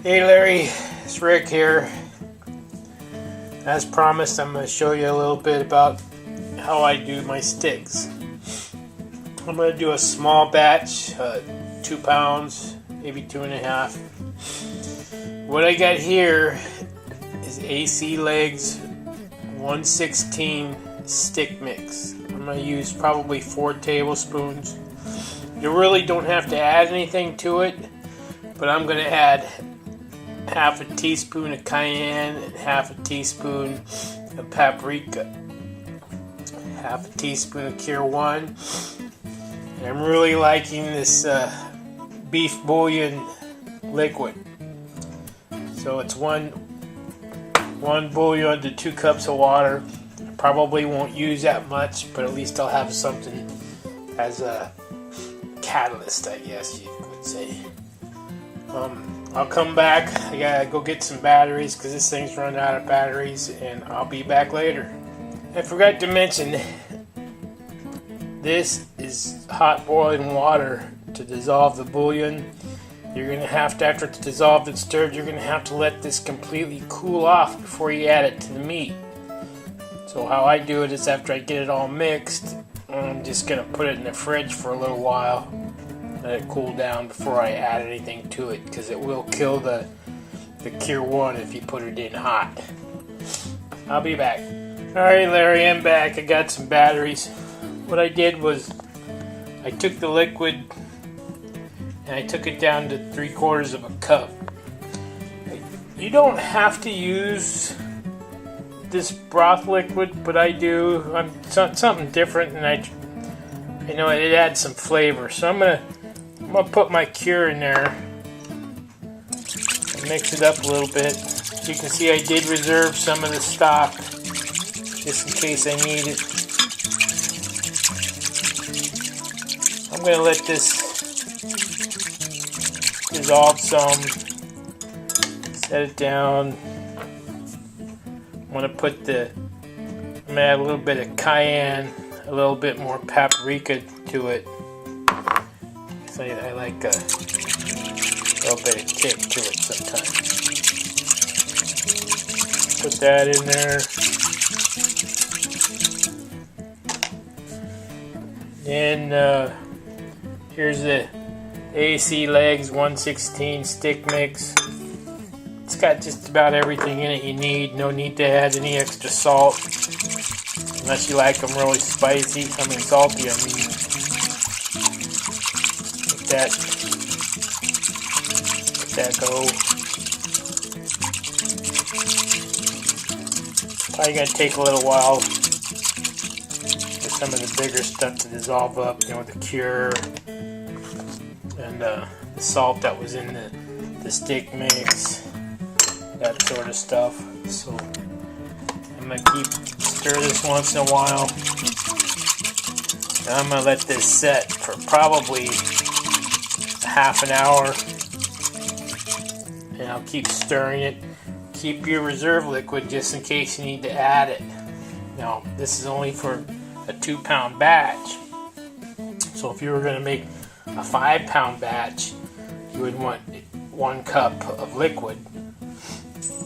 Hey Larry, it's Rick here. As promised, I'm going to show you a little bit about how I do my sticks. I'm going to do a small batch, 2 pounds, maybe 2.5. What I got here is AC Legs 1/16 stick mix. I'm going to use probably 4 tablespoons. You really don't have to add anything to it, but I'm going to add half a teaspoon of cayenne and half a teaspoon of paprika, half a teaspoon of Cure 1. And I'm really liking this beef bouillon liquid. So it's one bouillon to 2 cups of water. I probably won't use that much, but at least I'll have something as a catalyst, I guess you could say. I'll come back. I gotta go get some batteries because this thing's run out of batteries, and I'll be back later. I forgot to mention, this is hot boiling water to dissolve the bouillon. You're gonna have to, after it's dissolved and stirred, you're gonna have to let this completely cool off before you add it to the meat. So how I do it is, after I get it all mixed, I'm just gonna put it in the fridge for a little while. Let it cool down before I add anything to it, because it will kill the Cure 1 if you put it in hot. I'll be back. Alright Larry, I'm back. I got some batteries. What I did was, I took the liquid and I took it down to 3/4 of a cup. You don't have to use this broth liquid, but I do. Something different, and I know it adds some flavor. So I'm gonna put my Cure in there and mix it up a little bit. As you can see, I did reserve some of the stock just in case I need it. I'm going to let this dissolve some. Set it down. I'm going to add a little bit of cayenne, a little bit more paprika to it. I like a little bit of kick to it sometimes. Put that in there. Then here's the AC Legs 1/16 stick mix. It's got just about everything in it you need. No need to add any extra salt, unless you like them really spicy. Salty, I mean. Let that go. Probably gonna take a little while for some of the bigger stuff to dissolve up, the Cure and the salt that was in the stick mix, that sort of stuff. So I'm gonna stir this once in a while. And I'm gonna let this set for probably half an hour, and I'll keep stirring it. Keep your reserve liquid just in case you need to add it. Now, this is only for a 2-pound batch, so if you were going to make a 5-pound batch, you would want 1 cup of liquid.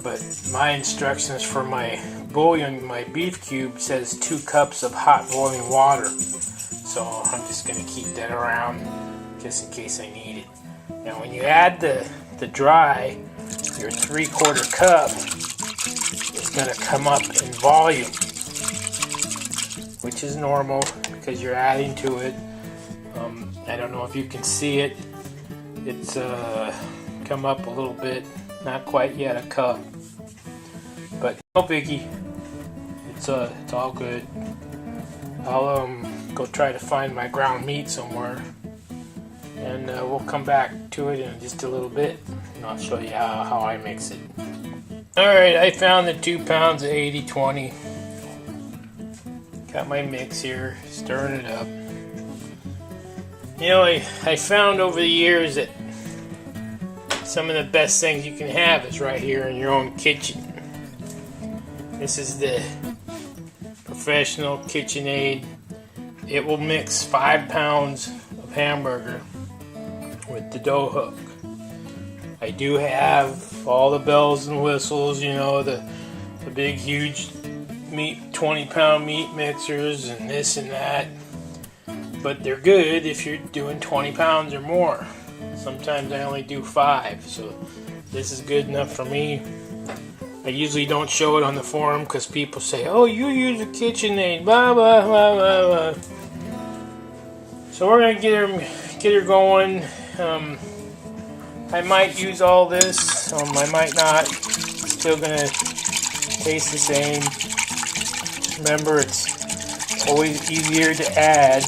But my instructions for my bouillon, my beef cube, says 2 cups of hot boiling water, so I'm just going to keep that around just in case I need it. Now when you add the dry, your 3/4 cup is going to come up in volume, which is normal because you're adding to it. I don't know if you can see it. It's come up a little bit, not quite yet a cup, but no biggie. It's all good. I'll go try to find my ground meat somewhere, and we'll come back to it in just a little bit, and I'll show you how I mix it. Alright, I found the 2 pounds of 80/20. Got my mix here, stirring it up. I found over the years that some of the best things you can have is right here in your own kitchen. This is the Professional KitchenAid. It will mix 5 pounds of hamburger with the dough hook. I do have all the bells and whistles, you know, the big huge meat, 20-pound meat mixers and this and that. But they're good if you're doing 20 pounds or more. Sometimes I only do 5, so this is good enough for me. I usually don't show it on the forum because people say, oh, you use a KitchenAid, blah, blah, blah, blah, blah. So we're going to get her going. I might use all this, I might not. Still going to taste the same. Remember, it's always easier to add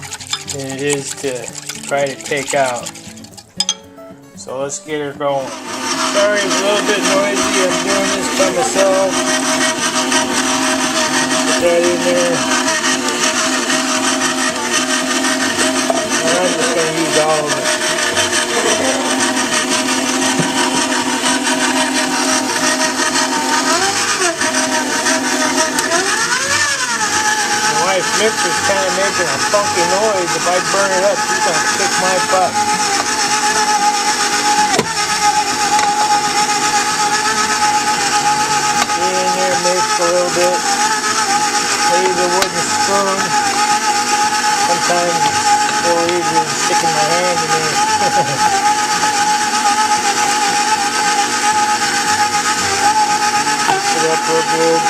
than it is to try to take out. So let's get her going. Sorry, it's a little bit noisy. I'm doing this by myself. Put that in there. And I'm just going to use all of it. My wife's mixer's kind of making a funky noise. If I burn it up, she's going to kick my butt. Mix a little bit. I use a wooden spoon. Sometimes it's so easy than sticking my hand in there. Mix it up real good.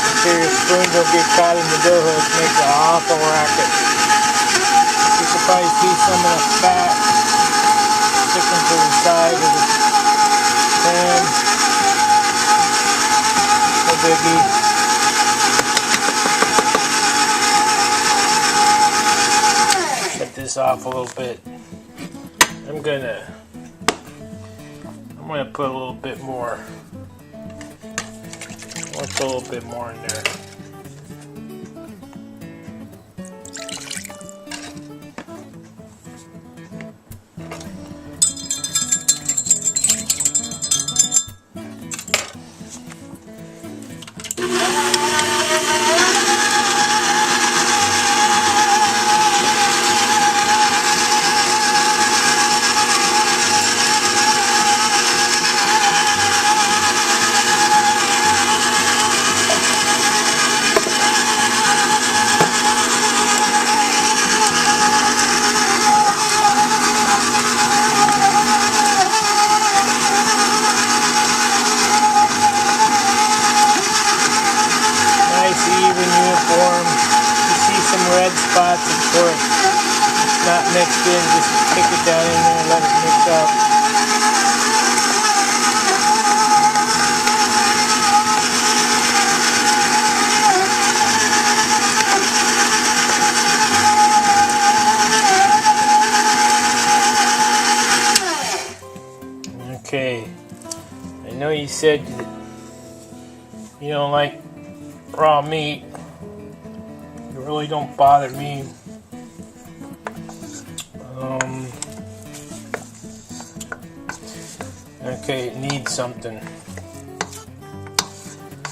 Make sure your spoon don't get caught in the dough hook. Makes an awful racket. You can probably see some of the fat sticking to the side of the pan. Biggie. Cut this off a little bit. I'm gonna put a little bit more. I'll put a little bit more in there. Uniform. You see some red spots, of course. It's not mixed in, just kick it down in there and let it mix up. Okay, I know you said that you don't like raw meat. It really don't bother me. Okay, it needs something.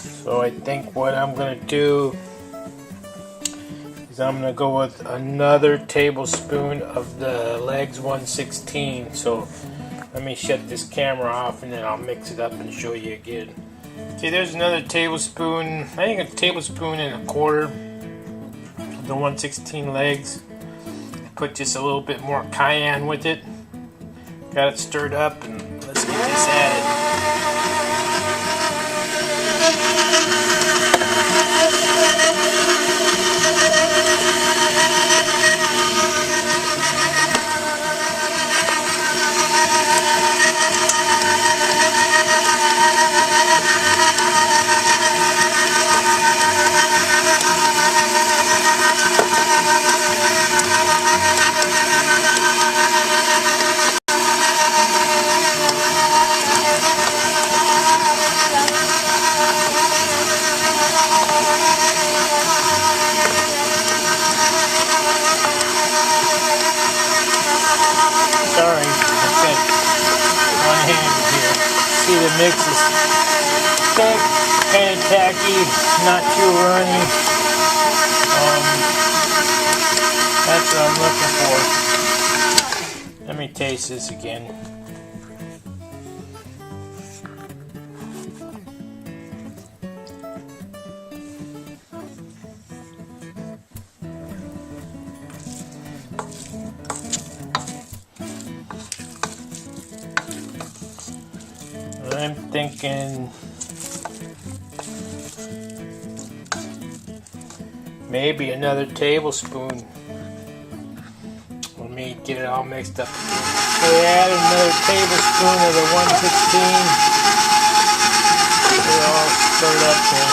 So I think what I'm gonna do is I'm gonna go with another tablespoon of the Legs 116. So let me shut this camera off and then I'll mix it up and show you again. Okay, there's another tablespoon, I think a tablespoon and a quarter of the 116 legs. Put just a little bit more cayenne with it. Got it stirred up and let's get this added. Sorry, I said one hand here. See, the mix is thick, kind of tacky, not too runny. That's what I'm looking for. Let me taste this again. I'm thinking maybe another tablespoon. Let me get it all mixed up. So we add another tablespoon of the 116. Get it all stirred up here.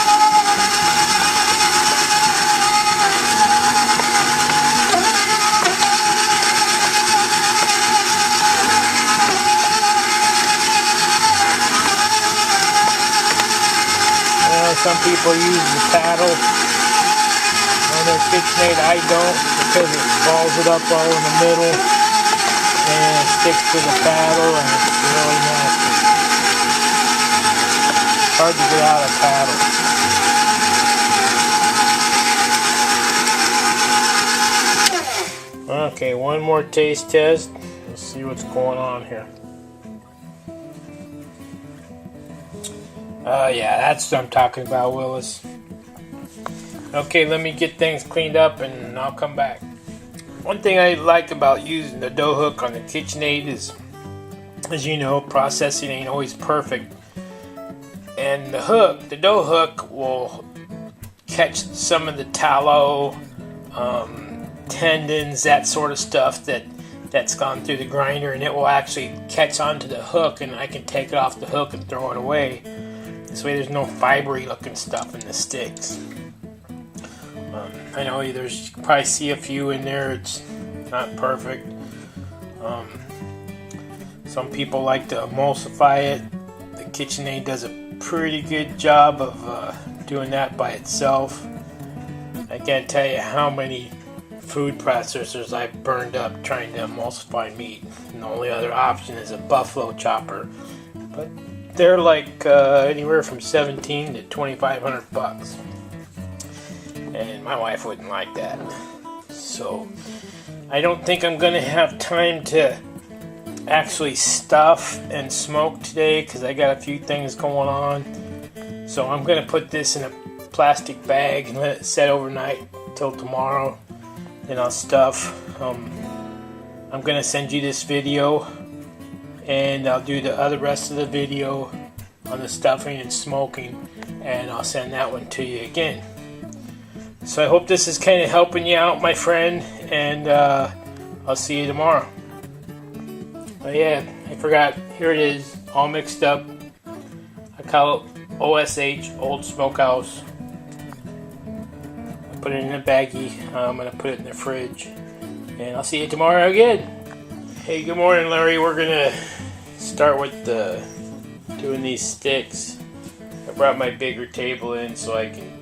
Some people use the paddle on their KitchenAid. I don't, because it balls it up all in the middle and it sticks to the paddle and it's really nasty. It's hard to get out of the paddle. Okay, one more taste test. Let's see what's going on here. Yeah, that's what I'm talking about, Willis. Okay, let me get things cleaned up and I'll come back. One thing I like about using the dough hook on the KitchenAid is, as you know, processing ain't always perfect. And the dough hook will catch some of the tallow, tendons, that sort of stuff that's gone through the grinder, and it will actually catch onto the hook, and I can take it off the hook and throw it away. This way there's no fibery looking stuff in the sticks. I know you can probably see a few in there. It's not perfect. Some people like to emulsify it. The KitchenAid does a pretty good job of doing that by itself. I can't tell you how many food processors I've burned up trying to emulsify meat. And the only other option is a buffalo chopper. But they're like anywhere from $1,700 to $2,500, and my wife wouldn't like that. So I don't think I'm gonna have time to actually stuff and smoke today because I got a few things going on. So I'm gonna put this in a plastic bag and let it set overnight till tomorrow. Then I'll stuff. I'm gonna send you this video, and I'll do the rest of the video on the stuffing and smoking, and I'll send that one to you again. So I hope this is kind of helping you out, my friend, and I'll see you tomorrow. Oh yeah, I forgot, here it is, all mixed up. I call it OSH, Old Smokehouse. I put it in a baggie. I'm going to put it in the fridge, and I'll see you tomorrow again. Hey, good morning, Larry. We're going to start with doing these sticks. I brought my bigger table in so I can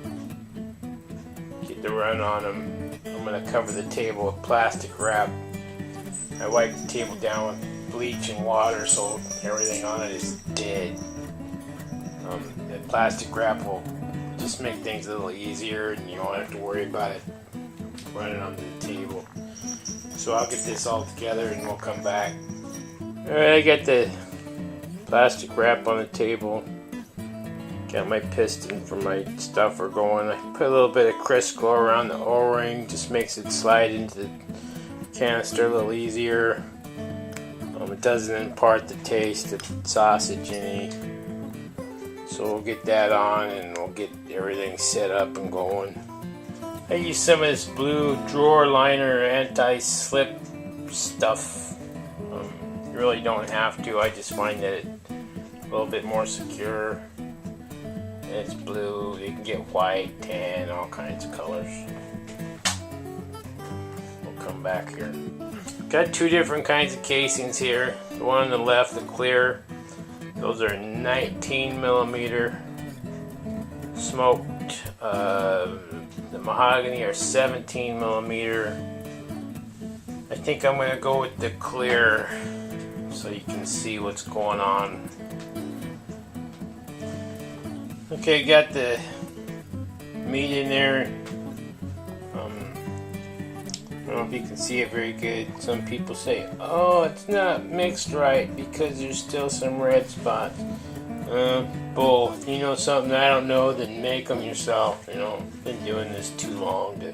get the run on them. I'm going to cover the table with plastic wrap. I wipe the table down with bleach and water so everything on it is dead. The plastic wrap will just make things a little easier, and you don't have to worry about it running onto the table. So I'll get this all together and we'll come back. Alright, I got the plastic wrap on the table. Got my piston for my stuffer going. I put a little bit of Crisco around the O-ring, just makes it slide into the canister a little easier. It doesn't impart the taste of sausage any. So we'll get that on and we'll get everything set up and going. I use some of this blue drawer liner anti-slip stuff. You really don't have to. I just find that it's a little bit more secure. It's blue. You can get white, tan, all kinds of colors. We'll come back here. Got two different kinds of casings here. The one on the left, the clear, those are 19 millimeter smoked. The mahogany are 17 millimeter. I think I'm going to go with the clear so you can see what's going on. Okay, got the meat in there. know if you can see it very good. Some people say, oh, it's not mixed right because there's still some red spots. Bull. If you know something I don't know, then make them yourself. You know, I've been doing this too long to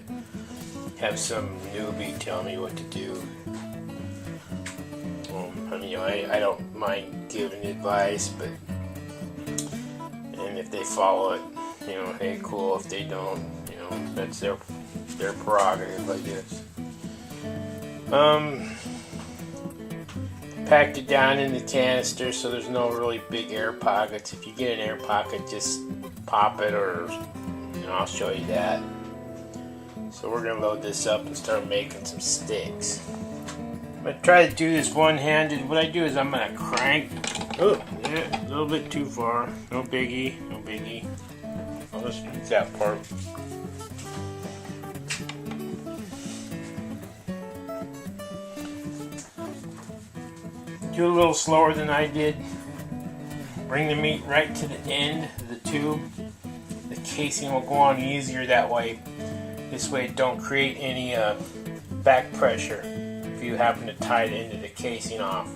have some newbie tell me what to do. I mean, I don't mind giving advice, but and if they follow it, you know, hey, cool. If they don't, you know, that's their prerogative, I guess. Packed it down in the canister so there's no really big air pockets. If you get an air pocket, just pop it, or you know, I'll show you that. So we're gonna load this up and start making some sticks. I'm gonna try to do this one-handed. What I do is I'm gonna crank. Oh, yeah, a little bit too far. No biggie, no biggie. I'll just use that part. Do a little slower than I did. Bring the meat right to the end of the tube. The casing will go on easier that way. This way it don't create any back pressure if you happen to tie the end of the casing off,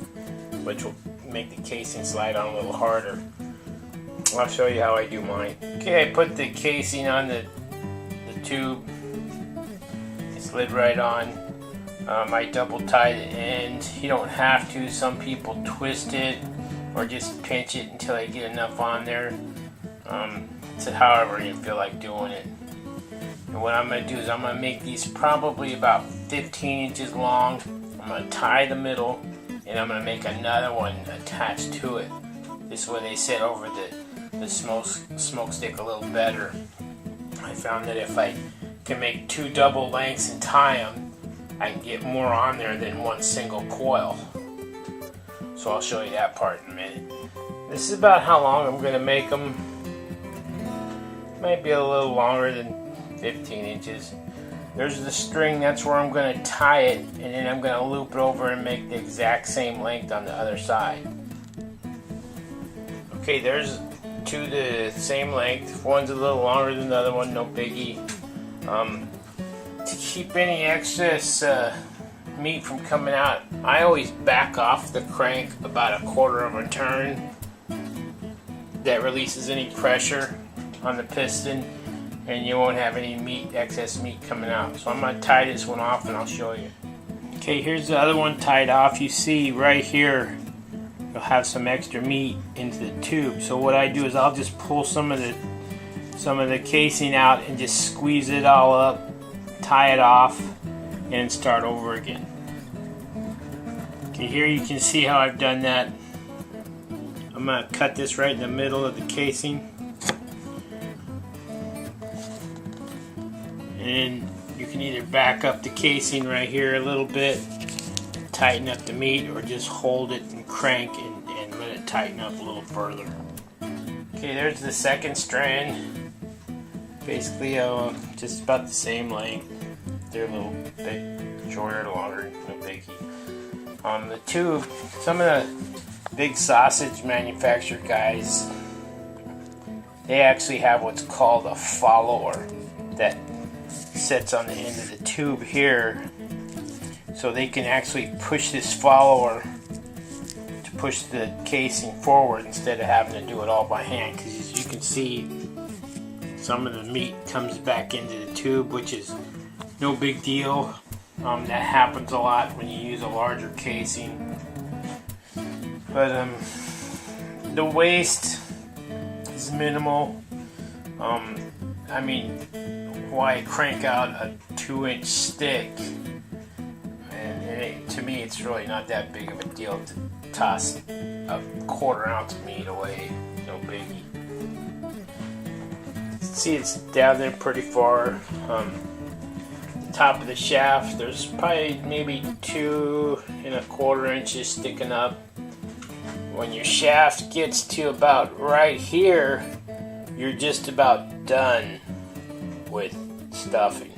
which will make the casing slide on a little harder. I'll show you how I do mine. Okay, I put the casing on the tube. It slid right on. I double tie the end. You don't have to. Some people twist it or just pinch it until they get enough on there. So however you feel like doing it. And what I'm going to do is I'm going to make these probably about 15 inches long. I'm going to tie the middle, and I'm going to make another one attached to it. This way they sit over the smoke stick a little better. I found that if I can make two double lengths and tie them, I can get more on there than one single coil. So I'll show you that part in a minute. This is about how long I'm going to make them. Might be a little longer than 15 inches. There's the string, that's where I'm going to tie it, and then I'm going to loop it over and make the exact same length on the other side. Okay, there's two the same length. One's a little longer than the other one, no biggie. To keep any excess meat from coming out, I always back off the crank about a quarter of a turn. That releases any pressure on the piston, and you won't have any excess meat coming out. So I'm going to tie this one off and I'll show you. Okay, here's the other one tied off. You see right here, you'll have some extra meat into the tube. So what I do is I'll just pull some of the casing out and just squeeze it all up, tie it off, and start over again. Okay, here you can see how I've done that. I'm going to cut this right in the middle of the casing. And you can either back up the casing right here a little bit, tighten up the meat, or just hold it and crank and let it tighten up a little further. Okay, there's the second strand. Basically just about the same length. They're a little bit shorter, longer, no biggie. The tube, some of the big sausage manufacturer guys, they actually have what's called a follower that sits on the end of the tube here, so they can actually push this follower to push the casing forward instead of having to do it all by hand, because as you can see, some of the meat comes back into the tube, which is no big deal. That happens a lot when you use a larger casing, but the waste is minimal. I mean, why crank out a 2-inch stick? And to me, it's really not that big of a deal to toss a quarter-ounce of meat away. No biggie. See, it's down there pretty far. The top of the shaft, there's probably maybe 2 1/4 inches sticking up. When your shaft gets to about right here, you're just about done with stuffing.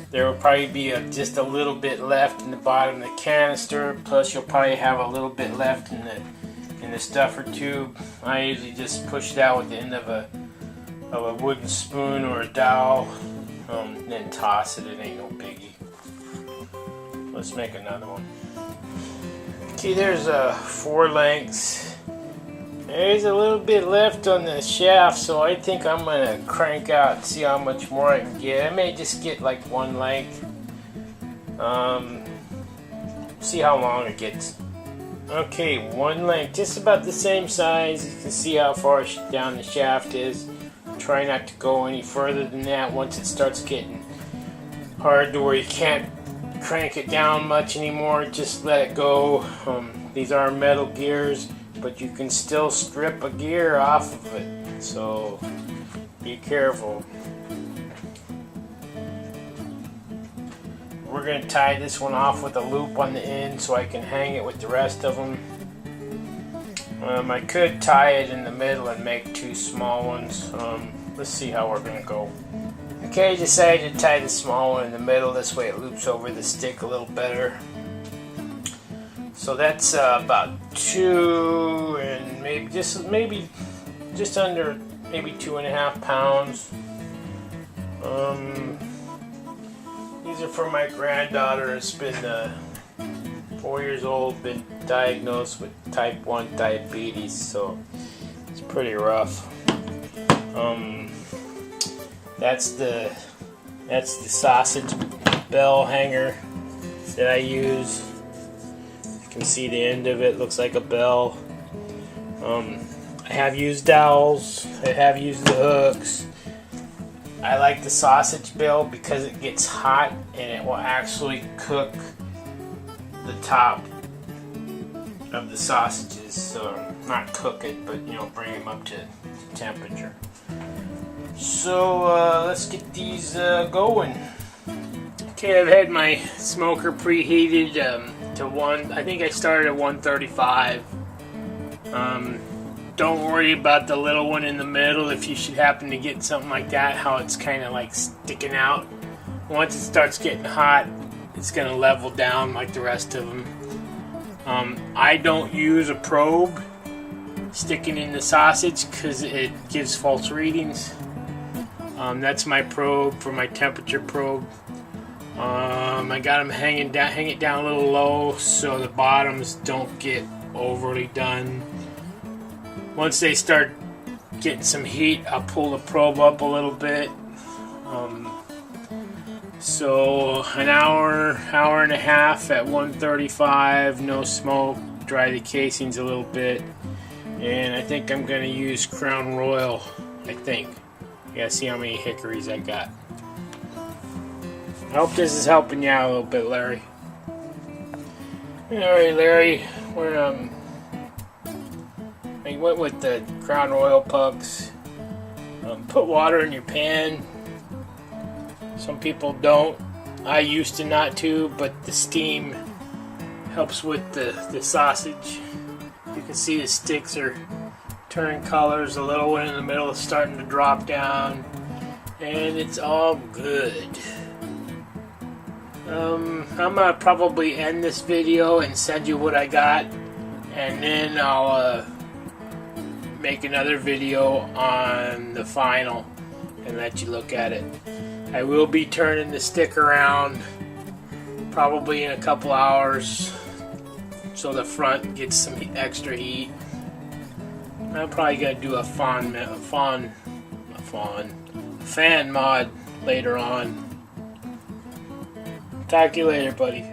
There will probably be just a little bit left in the bottom of the canister, plus you'll probably have a little bit left in the stuffer tube. I usually just push it out with the end of a wooden spoon or a dowel, Then toss it. It ain't no biggie. Let's make another one. Okay, there's 4 lengths. There's a little bit left on the shaft, so I think I'm gonna crank out and see how much more I can get. I may just get like 1 length. See how long it gets. Okay, 1 length, just about the same size. You can see how far down the shaft is. Try not to go any further than that. Once it starts getting hard to where you can't crank it down much anymore, just let it go. These are metal gears, but you can still strip a gear off of it, so be careful. We're going to tie this one off with a loop on the end so I can hang it with the rest of them. I could tie it in the middle and make 2 small ones. Let's see how we're going to go. Okay, I decided to tie the small one in the middle. This way it loops over the stick a little better. So that's about 2 and maybe just under 2.5 pounds. These are for my granddaughter. It's been 4 years old, been diagnosed with type 1 diabetes, so it's pretty rough. That's the sausage bell hanger that I use. You can see the end of it looks like a bell. I have used dowels. I have used the hooks. I like the sausage bell because it gets hot and it will actually cook the top of the sausages. So not cook it, but bring them up to temperature. So let's get these going. Okay, I've had my smoker preheated to 1. I think I started at 135. Don't worry about the little one in the middle if you should happen to get something like that, how it's kind of like sticking out. Once it starts getting hot, it's going to level down like the rest of them. I don't use a probe sticking in the sausage because it gives false readings. That's my probe for my temperature probe. I got them hang it down a little low so the bottoms don't get overly done. Once they start getting some heat, I'll pull the probe up a little bit. So an hour and a half at 135, no smoke, dry the casings a little bit. And I think I'm going to use Crown Royal, I think. You gotta see how many hickories I got. I hope this is helping you out a little bit, Larry. Alright, Larry, I went with the Crown Royal pucks. Put water in your pan. Some people don't. I used to not to, but the steam helps with the sausage. You can see the sticks are turning colors. The little one in the middle is starting to drop down, and it's all good. I'm gonna probably end this video and send you what I got, and then I'll make another video on the final and let you look at it. I will be turning the stick around probably in a couple hours so the front gets some extra heat. I'm probably gonna do a fan mod later on. Talk to you later, buddy.